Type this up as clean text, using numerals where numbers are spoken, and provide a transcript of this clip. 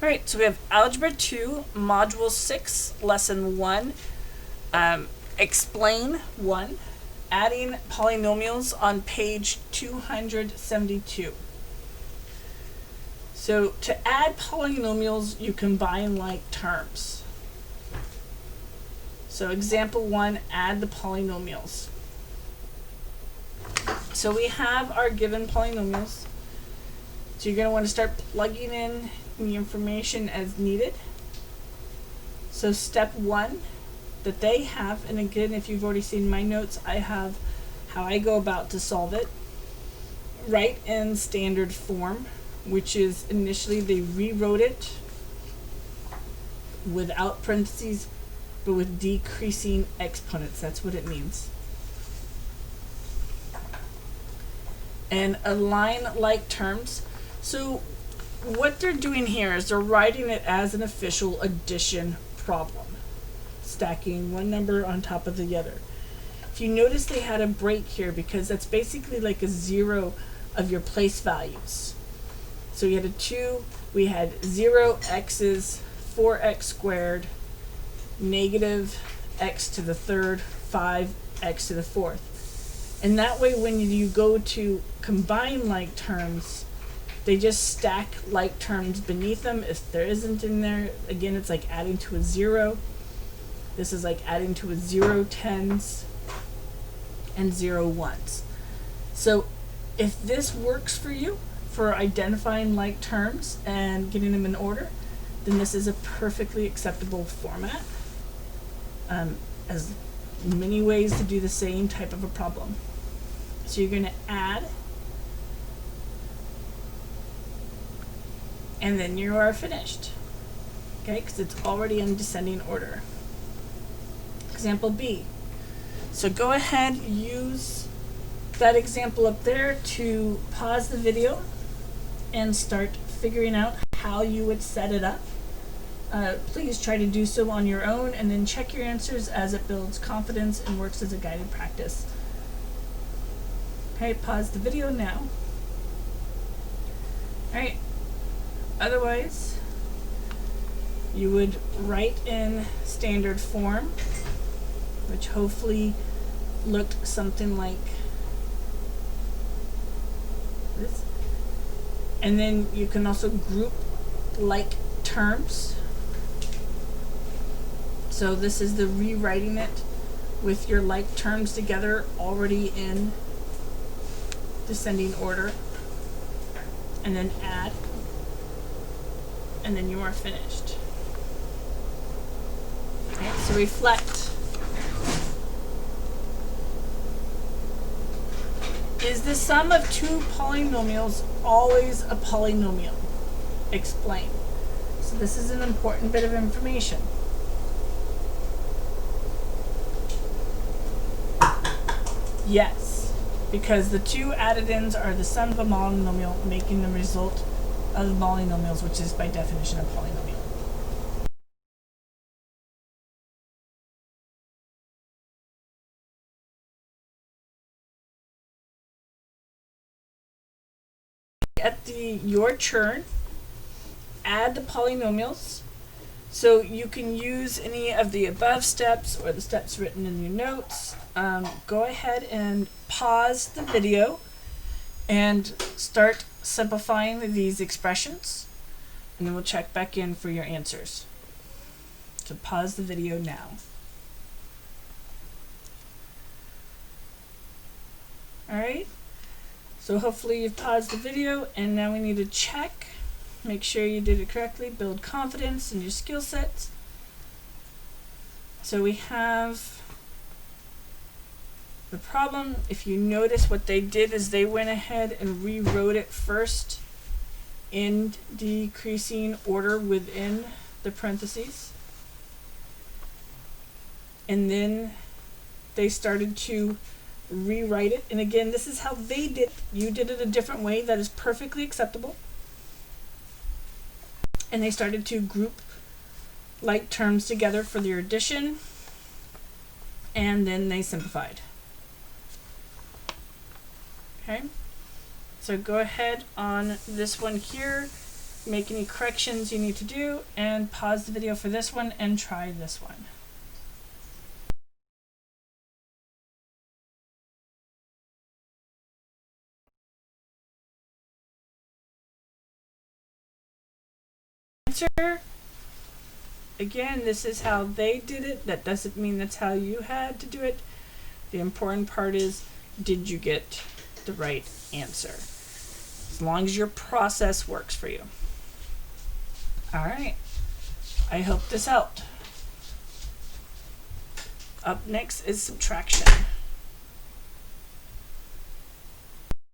Alright, so we have Algebra 2, Module 6, Lesson 1, Explain 1, Adding Polynomials on page 272. So to add polynomials, you combine like terms. So example 1, add the polynomials. So we have our given polynomials. So you're going to want to start plugging in the information as needed. So step 1 that they have, and again, if you've already seen my notes, I have how I go about to solve it. Write in standard form, which is initially they rewrote it without parentheses, but with decreasing exponents. That's what it means. And align like terms. So what they're doing here is they're writing it as an official addition problem, stacking one number on top of the other. If you notice, they had a break here because that's basically like a 0 of your place values. So we had a 2, we had 0 x's, 4x squared, negative x to the third, 5x to the fourth. And that way when you go to combine like terms, they just stack like terms beneath them. If there isn't in there, again, it's like adding to a 0. This is like adding to a 0 tens and 0 ones. So if this works for you for identifying like terms and getting them in order, then this is a perfectly acceptable format. As many ways to do the same type of a problem. So you're going to add, and then you are finished. Okay, because it's already in descending order. Example B. So go ahead, use that example up there to pause the video and start figuring out how you would set it up. Please try to do so on your own and then check your answers as it builds confidence and works as a guided practice. Okay, pause the video now. Alright, otherwise you would write in standard form, which hopefully looked something like this. And then you can also group like terms. So this is the rewriting it with your like terms together already in descending order. And then add. And then you are finished. Okay, so reflect. Is the sum of two polynomials always a polynomial? Explain. So this is an important bit of information. Yes, because the two added-ins are the sum of a polynomial, making the result of the polynomials, which is by definition a polynomial. At your turn, add the polynomials. So you can use any of the above steps or the steps written in your notes. Go ahead and pause the video and start simplifying these expressions, and then we'll check back in for your answers. So pause the video now. Alright, so hopefully you've paused the video, and now we need to check. Make sure you did it correctly, build confidence in your skill sets. So we have the problem. If you notice, what they did is they went ahead and rewrote it first in decreasing order within the parentheses. And then they started to rewrite it. And again, this is how they did. You did it a different way. That is perfectly acceptable. And they started to group like terms together for their addition, and then they simplified. Okay, so go ahead on this one here make any corrections you need to do, and pause the video for this one and try this one. Answer. Again, this is how they did it. That doesn't mean that's how you had to do it. The important part is, did you get the right answer? As long as your process works for you. All right. I hope this helped. Up next is subtraction.